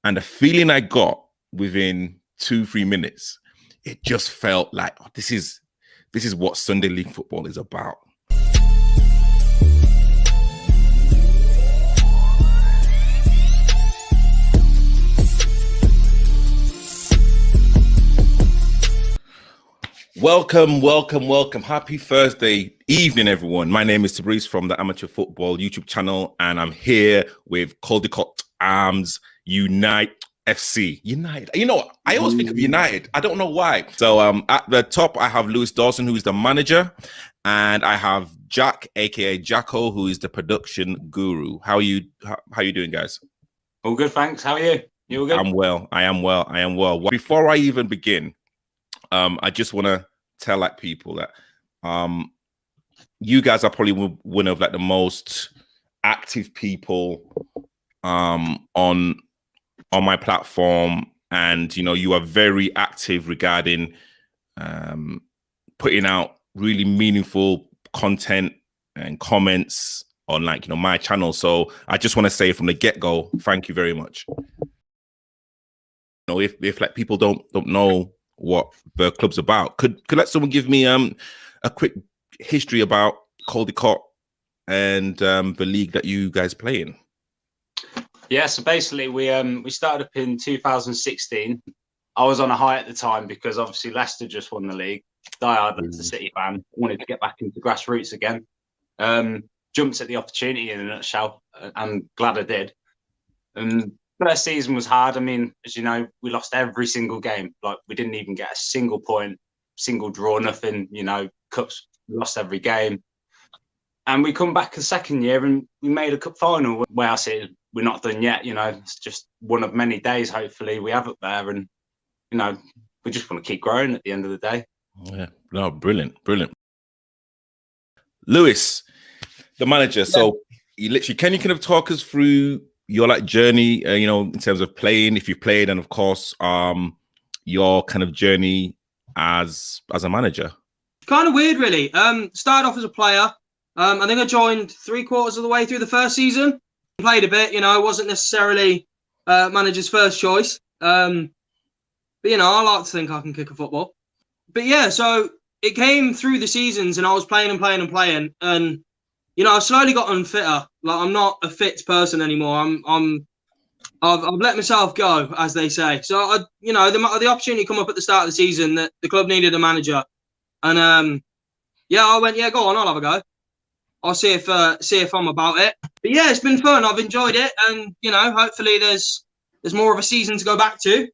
And the feeling I got within 2-3 minutes, it just felt like this is what Sunday League football is about. Welcome. Happy Thursday evening, everyone. My name is Tabrice from the Amateur Football YouTube channel, and I'm here with Caldecott Arms Unite FC. United. You know, I always think of United. I don't know why. So at the top, I have Lewis Dawson, who is the manager, and I have Jack, aka Jacko, who is the production guru. How are you doing, guys? All good, thanks. How are you? You all good? I am well. Before I even begin, I just want to tell people that you guys are probably one of the most active people on my platform, and you are very active regarding putting out really meaningful content and comments on my channel. So I just want to say from the get-go, thank you very much. If people don't know what the club's about, could let someone give me a quick history about Caldecott and the league that you guys play in? Yeah, so basically we started up in 2016. I was on a high at the time because obviously Leicester just won the league. Diehard Leicester City fan, wanted to get back into grassroots again. Jumped at the opportunity in a nutshell. I'm glad I did. First season was hard. I mean, as you know, we lost every single game. Like, we didn't even get a single point, single draw, nothing. Cups, we lost every game. And we come back the second year and we made a cup final. Where I see it, we're not done yet. It's just one of many days, hopefully, we have up there. And, we just want to keep growing at the end of the day. Yeah, no, brilliant. Lewis, the manager. Yeah. So, you literally, can you kind of talk us through your journey, in terms of playing, if you played, and of course, your kind of journey as a manager? Kind of weird, really. Started off as a player. I think I joined 3/4 of the way through the first season. Played a bit, wasn't necessarily manager's first choice. But I like to think I can kick a football. But yeah, so it came through the seasons, and I was playing, and I've slowly gotten fitter. Like, I'm not a fit person anymore. I've let myself go, as they say. So the opportunity come up at the start of the season that the club needed a manager, and I went, yeah, go on, I'll have a go. I'll see if I'm about it. But yeah, it's been fun. I've enjoyed it, and hopefully there's more of a season to go back to.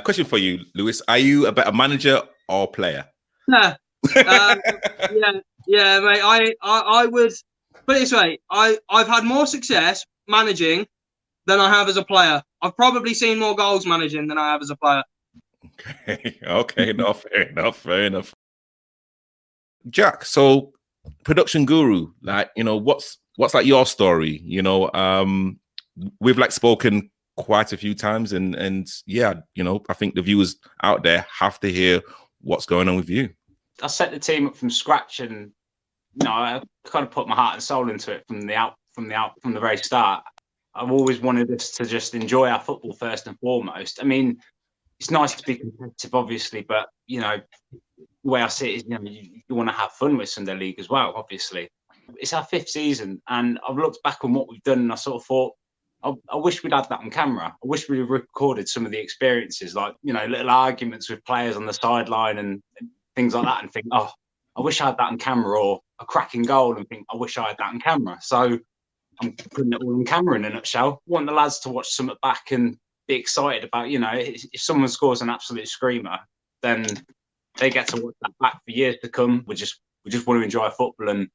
Question for you, Lewis: are you a better manager or player? Yeah. Yeah, mate. I would put it this way. I've had more success managing than I have as a player. I've probably seen more goals managing than I have as a player. Okay. No, fair enough. Jack, so production guru, what's your story? We've spoken quite a few times, and yeah, I think the viewers out there have to hear what's going on with you. I set the team up from scratch, and I kind of put my heart and soul into it from the very start. I've always wanted us to just enjoy our football first and foremost. I mean, it's nice to be competitive, obviously, but the way I see it is, you want to have fun with Sunday League as well. Obviously, it's our 5th season, and I've looked back on what we've done, and I sort of thought, I wish we'd had that on camera. I wish we'd recorded some of the experiences, little arguments with players on the sideline and things like that, and think, oh, I wish I had that on camera, or a cracking goal, and think, I wish I had that on camera. So I'm putting it all on camera in a nutshell. I want the lads to watch something back and be excited about, if someone scores an absolute screamer, then they get to watch that back for years to come. We just want to enjoy football and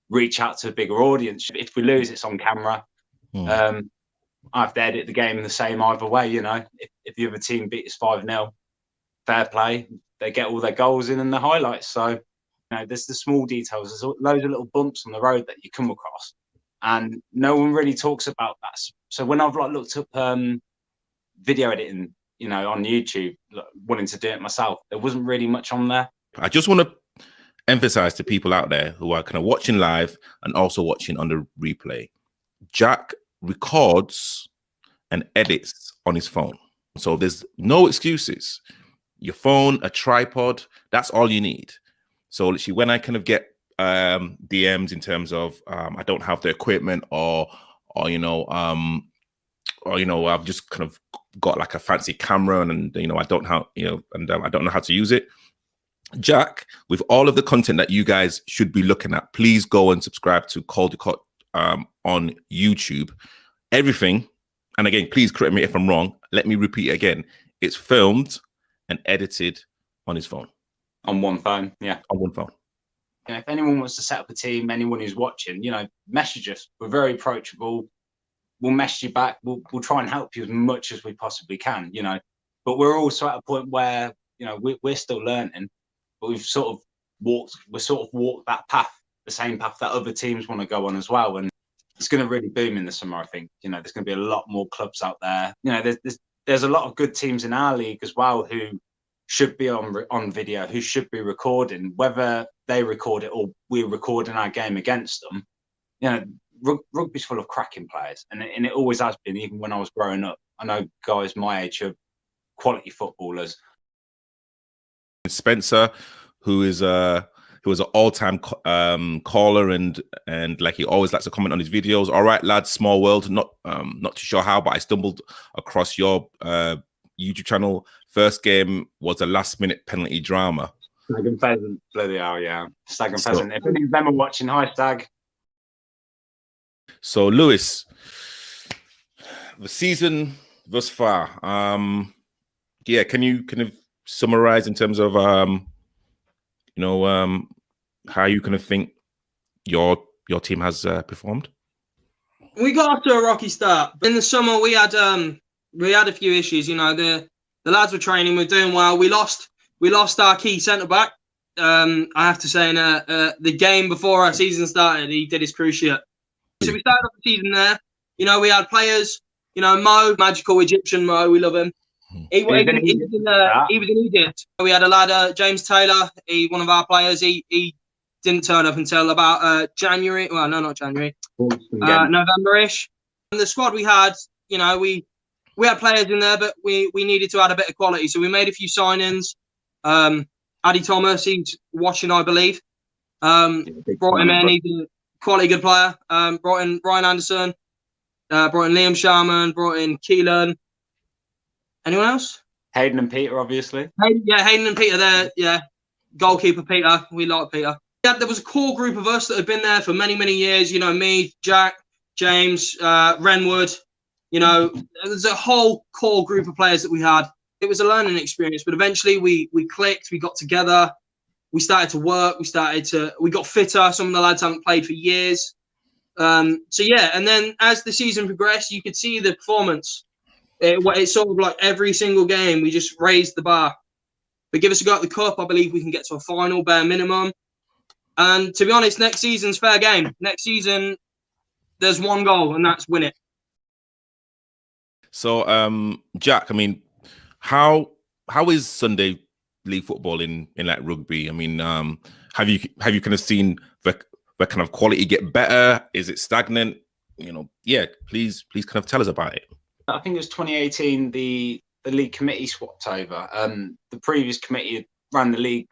reach out to a bigger audience. If we lose, it's on camera. I have to edit the game the same either way. If the other team beat us 5-0, fair play. They get all their goals in and the highlights. So, there's the small details. There's loads of little bumps on the road that you come across, and no one really talks about that. So when I've looked up video editing, on YouTube, wanting to do it myself, there wasn't really much on there. I just want to emphasize to people out there who are kind of watching live and also watching on the replay. Jack records and edits on his phone. So there's no excuses. Your phone, a tripod, that's all you need. So literally when I kind of get DMs in terms of I don't have the equipment or I've just kind of got like a fancy camera and I don't I don't know how to use it. Jack, with all of the content that you guys should be looking at, please go and subscribe to Caldecott on YouTube. Everything, and again, please correct me if I'm wrong. Let me repeat it again. It's filmed and edited on his phone. On one phone, yeah. On one phone. If anyone wants to set up a team, anyone who's watching, message us. We're very approachable. We'll message you back. We'll try and help you as much as we possibly can, But we're also at a point where, we're still learning, but we've sort of walked that path, the same path that other teams want to go on as well. And it's going to really boom in the summer, I think. There's going to be a lot more clubs out there. There's a lot of good teams in our league as well who should be on video, who should be recording, whether they record it or we're recording our game against them. Rugby's full of cracking players, and it always has been, even when I was growing up. I know guys my age are quality footballers. Spencer, who was an all-time caller and like he always likes to comment on his videos. All right, lads, small world. Not too sure how, but I stumbled across your YouTube channel. First game was a last-minute penalty drama. Stag and Pheasant, bloody hell, yeah. Stag and Pheasant. If any of them are watching, hi Stag. So Lewis, the season thus far, can you kind of summarize in terms of how you kind of think your team has performed? We got off to a rocky start. In the summer, we had a few issues. The lads were training, we're doing well. We lost our key centre back. I have to say, in the game before our season started, he did his cruise ship. So we started off the season there. We had players. Mo, magical Egyptian Mo, we love him. He was in Egypt. We had a lad, James Taylor. One of our players. He didn't turn up until about January. Well, no, not January. November-ish. And the squad we had, we had players in there, but we needed to add a bit of quality. So we made a few signings. Addy Thomas, he's watching, I believe. Brought him in. He's a quality good player. Brought in Ryan Anderson. Brought in Liam Sharman. Brought in Keelan. Anyone else? Hayden and Peter, obviously. Hayden and Peter there. Yeah, goalkeeper Peter. We like Peter. Yeah, there was a core group of us that had been there for many, many years. Me, Jack, James, Renwood. There's a whole core group of players that we had. It was a learning experience, but eventually we clicked. We got together. We started to work. We got fitter. Some of the lads haven't played for years. And then as the season progressed, you could see the performance. It's sort of like every single game, we just raised the bar. But give us a go at the cup, I believe we can get to a final, bare minimum. And to be honest, next season's fair game. Next season, there's one goal, and that's win it. So, Jack, I mean, how is Sunday league football in like rugby? I mean, have you kind of seen the kind of quality get better? Is it stagnant? Please kind of tell us about it. I think it was 2018, the league committee swapped over. The previous committee ran the league,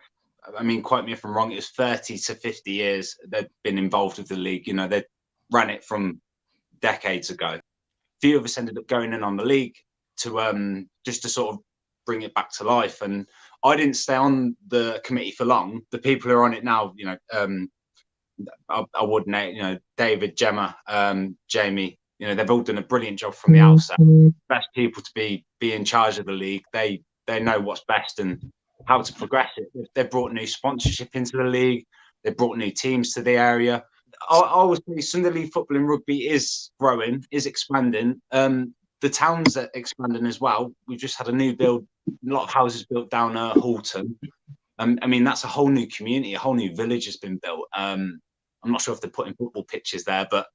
I mean, quote me if I'm wrong, it was 30 to 50 years they'd been involved with the league. They ran it from decades ago. A few of us ended up going in on the league to just to sort of bring it back to life. And I didn't stay on the committee for long. The people who are on it now, I would name, David, Gemma, Jamie, they've all done a brilliant job from the outset. Best people to be in charge of the league. They know what's best and how to progress it. They've brought new sponsorship into the league. They've brought new teams to the area. I always say Sunday league football in rugby is growing, is expanding. The town's are expanding as well. We've just had a new build, a lot of houses built down Halton. I mean, that's a whole new community, a whole new village has been built. I'm not sure if they're putting football pitches there, but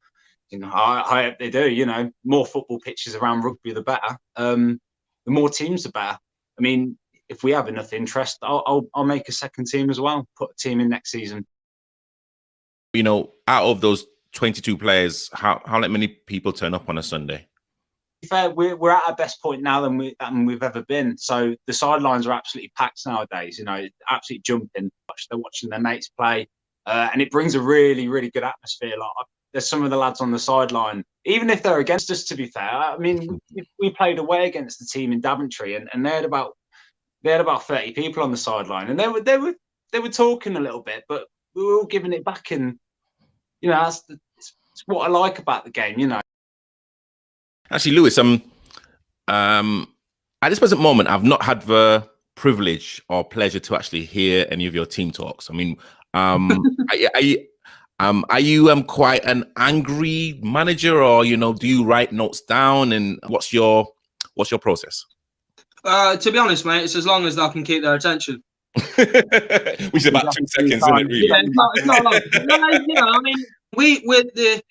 I hope they do. More football pitches around rugby, the better. The more teams, the better. I mean, if we have enough interest, I'll make a second team as well. Put a team in next season. Out of those 22 players, how many people turn up on a Sunday? fair, we're at our best point now than we've ever been. So the sidelines are absolutely packed nowadays. You know, absolutely jumping. They're watching their mates play, and it brings a really, really good atmosphere. Like, there's some of the lads on the sideline, even if they're against us. To be fair, I mean, we played away against the team in Daventry, and they had about 30 people on the sideline, and they were talking a little bit, but we were all giving it back, and you know, that's what I like about the game. You know. Actually, Lewis, at this present moment, I've not had the privilege or pleasure to actually hear any of your team talks. I mean, are you quite an angry manager, or do you write notes down, and what's your process? To be honest, mate, it's as long as I can keep their attention. Which is about 2 seconds, isn't it? Really? Yeah, it's not long. No, I mean, with the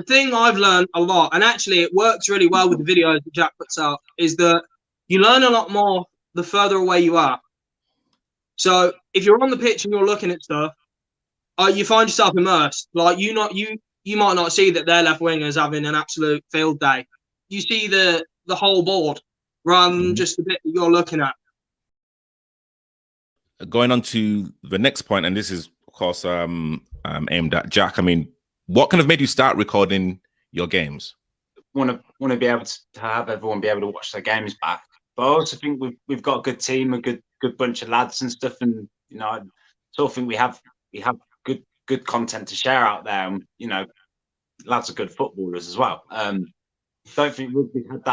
thing I've learned a lot, and actually it works really well with the videos that Jack puts out, is that you learn a lot more the further away you are. So if you're on the pitch and you're looking at stuff, you find yourself immersed. Like you might not see that their left wingers having an absolute field day. You see the whole board rather than just the bit that you're looking at. Going on to the next point, and this is of course aimed at Jack. I mean, what kind of made you start recording your games? Want to be able to have everyone be able to watch their games back, but I also think we've got a good team, a good bunch of lads and stuff, and I sort of think we have good content to share out there, and lads are good footballers as well. Don't think rugby had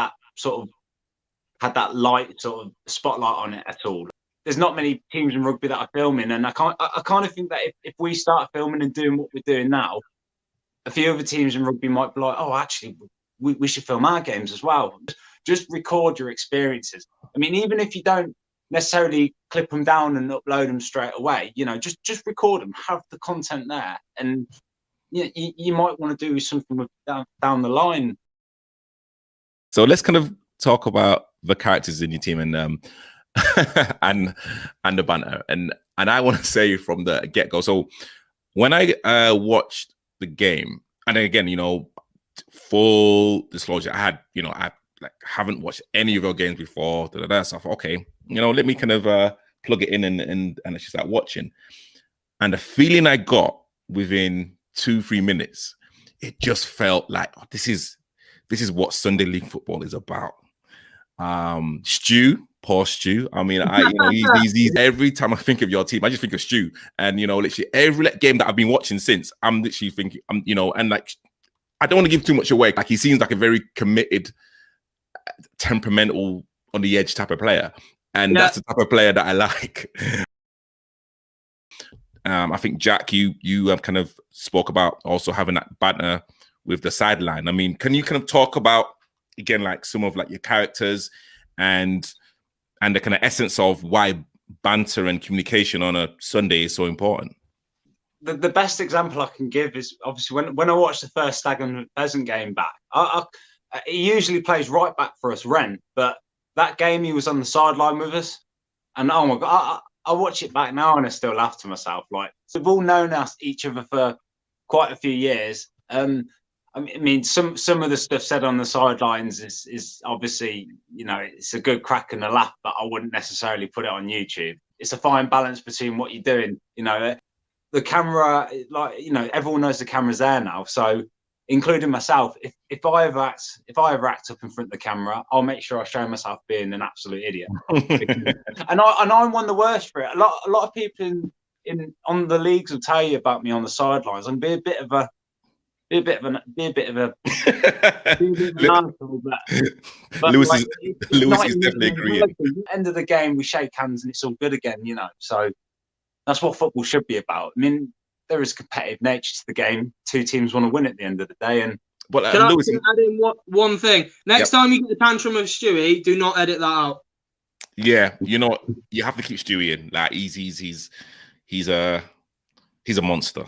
that light sort of spotlight on it at all. There's not many teams in rugby that are filming, and I kind of think that if we start filming and doing what we're doing now, a few other teams in rugby might be like, oh, actually, we should film our games as well. Just record your experiences. I mean, even if you don't necessarily clip them down and upload them straight away, just record them, have the content there, and you might want to do something with down the line. So let's kind of talk about the characters in your team and and the banter, and I want to say from the get-go. So when I watched the game, and again, full disclosure, I haven't watched any of your games before. So I thought, okay, let me kind of plug it in and actually start watching. And the feeling I got within 2-3 minutes, it just felt like, oh, this is what Sunday League football is about. Poor Stu. I mean, he's every time I think of your team, I just think of Stu. And literally every game that I've been watching since, I'm literally thinking, and like, I don't want to give too much away. Like, he seems like a very committed, temperamental, on the edge type of player, and that's the type of player that I like. I think Jack, you kind of spoke about also having that banter with the sideline. I mean, can you kind of talk about again, like some of like your characters and the kind of essence of why banter and communication on a Sunday is so important? The best example I can give is obviously when I watched the first Stag and Pheasant game back. He usually plays right back for us, Ren, but that game he was on the sideline with us, and oh my god, I watch it back now and I still laugh to myself. Like, we've all known each other for quite a few years. I mean, some of the stuff said on the sidelines is obviously, it's a good crack and a laugh, but I wouldn't necessarily put it on YouTube. It's a fine balance between what you're doing. The camera, everyone knows the camera's there now. So, including myself, if I ever act up in front of the camera, I'll make sure I show myself being an absolute idiot. and I'm one of the worst for it. A lot of people on the leagues will tell you about me on the sidelines and be a bit of an asshole, but Lewis like, is definitely agreeing. At the end of the game, we shake hands and it's all good again, So that's what football should be about. I mean, there is competitive nature to the game. 2 teams want to win at the end of the day, and can I add in one thing? Next time you get the tantrum of Stewie, do not edit that out. Yeah, you have to keep Stewie in. Like, he's a monster.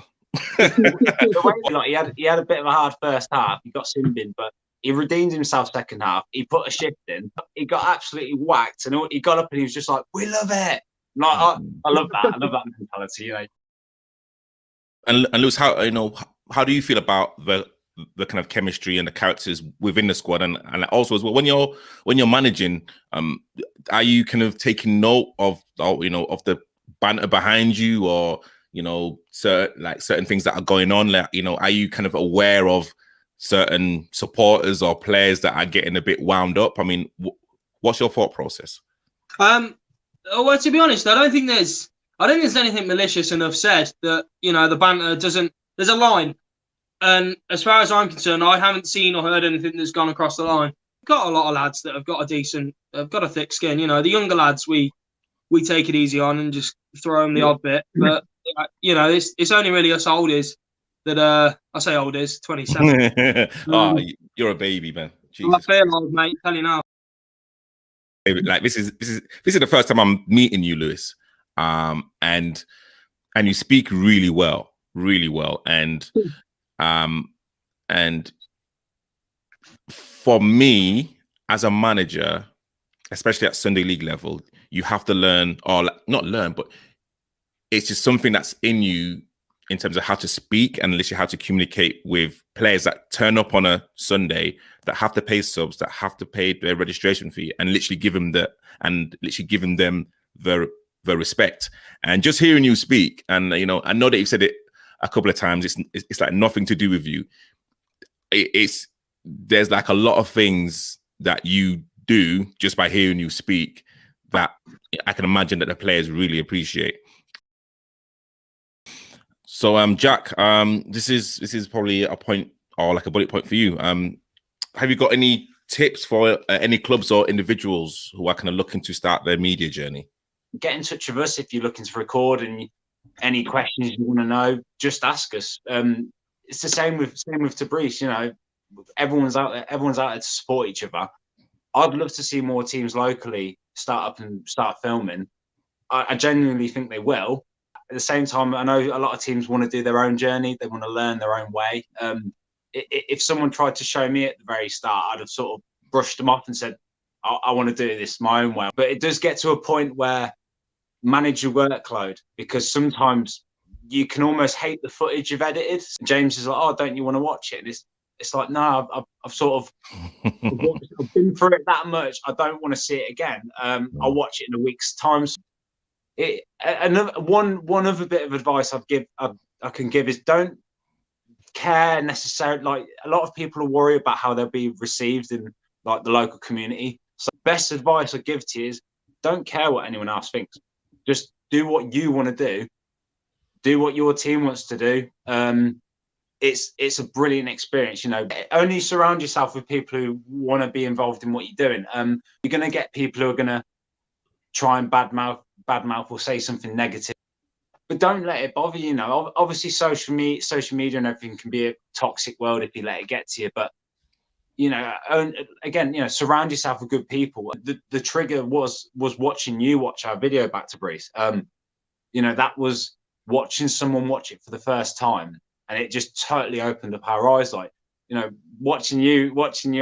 He had a bit of a hard first half. He got simbin, but he redeemed himself second half. He put a shift in. He got absolutely whacked, and he got up and he was just like, "We love it." Like, I love that. I love that mentality. And Lewis, how do you feel about the the kind of chemistry and the characters within the squad, and also as well when you're managing, are you kind of taking note of the banter behind you, or certain things that are going on? Like, are you kind of aware of certain supporters or players that are getting a bit wound up? I mean, what's your thought process? Well, to be honest, I don't think there's anything malicious enough said that the banter doesn't. There's a line. And as far as I'm concerned, I haven't seen or heard anything that's gone across the line. Got a lot of lads that have got a thick skin. The younger lads, we take it easy on and just throw them the odd bit. But it's only really us oldies that I say oldies, 27. Oh, you're a baby, man. I feel old, mate. Tell you now. Like this is the first time I'm meeting you, Lewis. And you speak really well, and for me as a manager, especially at Sunday League level, you have to learn, or not learn, but it's just something that's in you in terms of how to speak and literally how to communicate with players that turn up on a Sunday, that have to pay subs, that have to pay their registration fee, and literally giving them the respect. And just hearing you speak, and I know that you've said it a couple of times, it's like nothing to do with you. There's like a lot of things that you do just by hearing you speak that I can imagine that the players really appreciate. So Jack, this is probably a point, or like a bullet point for you. Have you got any tips for any clubs or individuals who are kind of looking to start their media journey? Get in touch with us if you're looking to record, and any questions you want to know, just ask us. It's the same with Tabriz. Everyone's out there to support each other. I'd love to see more teams locally start up and start filming. I genuinely think they will. At the same time, I know a lot of teams want to do their own journey. They want to learn their own way. If someone tried to show me at the very start, I'd have sort of brushed them off and said, I want to do this my own way. But it does get to a point where manage your workload, because sometimes you can almost hate the footage you've edited. James is like, oh, don't you want to watch it? And it's like, no, I've sort of I've been through it that much. I don't want to see it again. I'll watch it in a week's time. One other bit of advice I can give is don't care necessarily. Like, a lot of people will worry about how they'll be received in like the local community. So best advice I give to you is don't care what anyone else thinks. Just do what you want to do what your team wants to do. It's a brilliant experience. Only surround yourself with people who want to be involved in what you're doing. You're going to get people who are going to try and badmouth or say something negative, but don't let it bother you. Obviously social media and everything can be a toxic world if you let it get to you, but again, surround yourself with good people. The trigger was watching you watch our video back to Breeze. That was watching someone watch it for the first time, and it just totally opened up our eyes. Like, watching you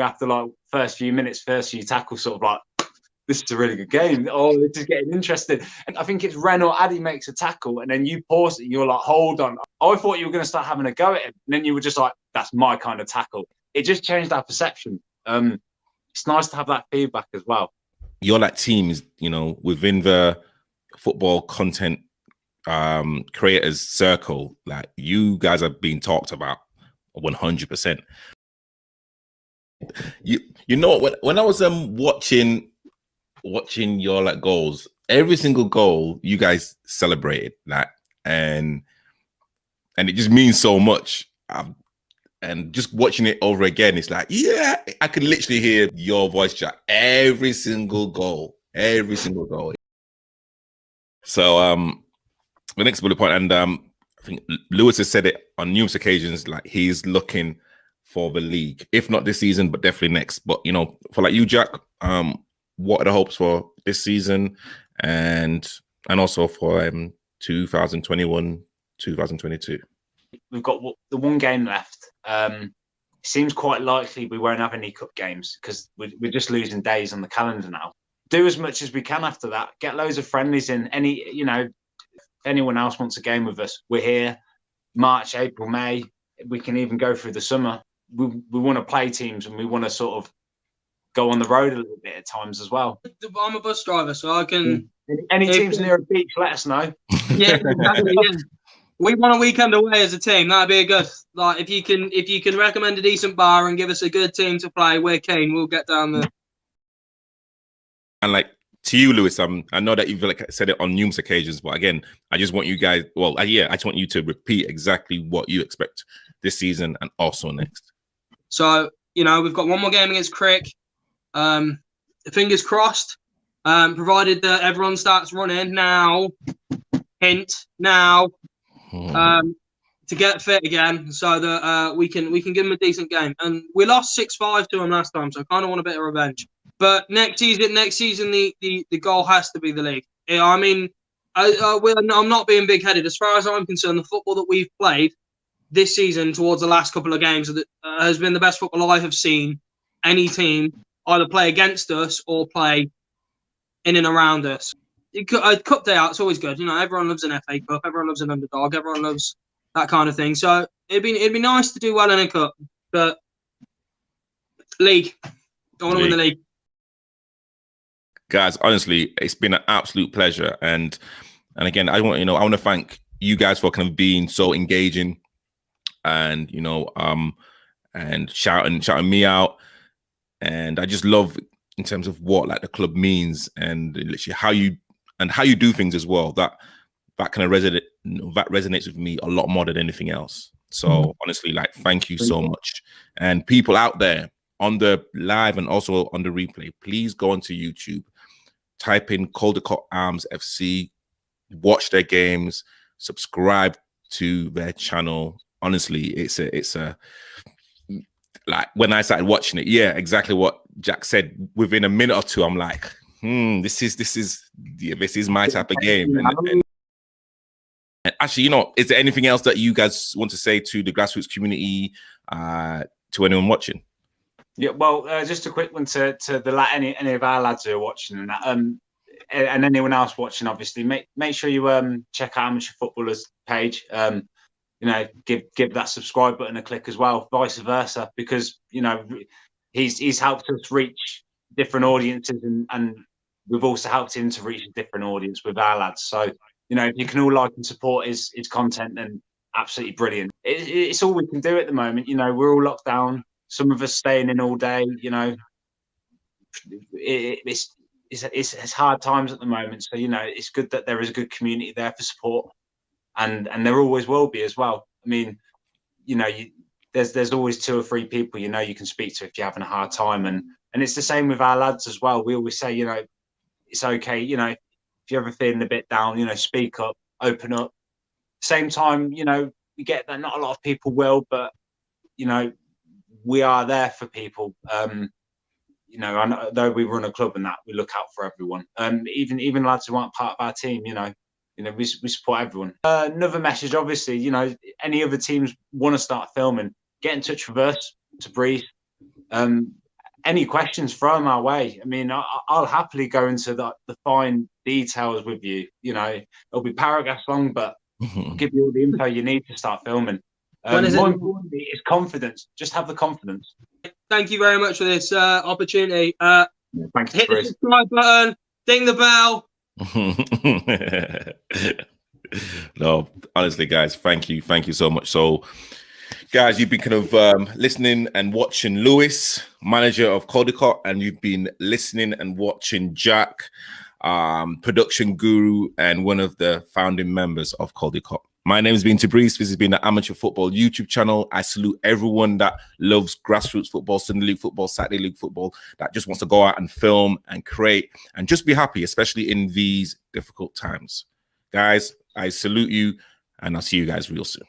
after like first few tackles, sort of like, this is a really good game. Oh, this is getting interesting. And I think it's Ren or Addy makes a tackle, and then you pause it and you're like, hold on. I thought you were going to start having a go at him. And then you were just like, that's my kind of tackle. It just changed our perception. It's nice to have that feedback as well. You're like teams, within the football content creators circle, like you guys are being talked about 100%. You know what? When I was watching your like goals, every single goal you guys celebrated that, and it just means so much. And just watching it over again, it's like, yeah, I can literally hear your voice, Jack. Every single goal. So the next bullet point, and I think Lewis has said it on numerous occasions, like he's looking for the league, if not this season, but definitely next. But for like you, Jack, what are the hopes for this season, and also for 2021, 2022? We've got the one game left. It seems quite likely we won't have any cup games because we're just losing days on the calendar now. Do as much as we can after that. Get loads of friendlies in. If anyone else wants a game with us, we're here. March, April, May. We can even go through the summer. we want to play teams and we want to sort of go on the road a little bit at times as well. I'm a bus driver, so I can. Any teams near a beach, let us know. Yeah, exactly. Yeah. We want a weekend away as a team. That'd be a good. Like if you can recommend a decent bar and give us a good team to play, we're keen. We'll get down there. And like to you, Lewis, I know that you've like said it on numerous occasions, but again, I just want you guys. Well, I just want you to repeat exactly what you expect this season and also next. So we've got one more game against Crick. Fingers crossed. Provided that everyone starts running now. Hint now. To get fit again, so that we can give them a decent game. And we lost 6-5 to them last time, so I kind of want a bit of revenge. But next season, the goal has to be the league. I mean, I'm not being big-headed. As far as I'm concerned, the football that we've played this season towards the last couple of games has been the best football I have seen any team either play against us or play in and around us. A cup day out, it's always good. Everyone loves an FA Cup. Everyone loves an underdog. Everyone loves that kind of thing. So it'd be nice to do well in a cup, but league. Don't want to win the league. Guys, honestly, it's been an absolute pleasure. And again, I want to thank you guys for kind of being so engaging and and shouting me out. And I just love in terms of what like the club means and literally how you do things as well. That kind of resonates with me a lot more than anything else. So honestly, like, thank you so much. And people out there on the live and also on the replay, please go onto YouTube, type in Caldecott Arms FC, watch their games, subscribe to their channel. Honestly, it's a like when I started watching it, yeah, exactly what Jack said. Within a minute or two, I'm like, this is my type of game. And actually, is there anything else that you guys want to say to the grassroots community, to anyone watching? Yeah, well, just a quick one to any of our lads who are watching and that, and anyone else watching. Obviously, make sure you check out Amateur Footballers page. Give that subscribe button a click as well, vice versa, because he's helped us reach different audiences, and we've also helped him to reach a different audience with our lads. So if you can all like and support his content, then absolutely brilliant. It's all we can do at the moment. We're all locked down. Some of us staying in all day. It's hard times at the moment. So it's good that there is a good community there for support. And there always will be as well. I mean, there's always 2 or 3 people you can speak to if you're having a hard time, and it's the same with our lads as well. We always say it's okay. If you're ever feeling a bit down, speak up, open up. Same time, we get that not a lot of people will, but we are there for people. Though we run a club and that, we look out for everyone. Even lads who aren't part of our team, we support everyone. Another message, obviously, any other teams want to start filming, get in touch with us, to Breeze. Any questions, throw them our way. I mean, I'll happily go into the fine details with you. It'll be paragraphs long, but I'll give you all the info you need to start filming. More importantly, it's confidence. Just have the confidence. Thank you very much for this opportunity. Thanks, hit Breeze. the subscribe button, ding the bell. No, honestly, guys, thank you so much. So, guys, you've been kind of listening and watching Lewis, manager of Caldecott, and you've been listening and watching Jack, production guru and one of the founding members of Caldecott. My name has been Tabrice. This has been the Amateur Football YouTube channel. I salute everyone that loves grassroots football, Sunday League football, Saturday League football, that just wants to go out and film and create and just be happy, especially in these difficult times. Guys, I salute you, and I'll see you guys real soon.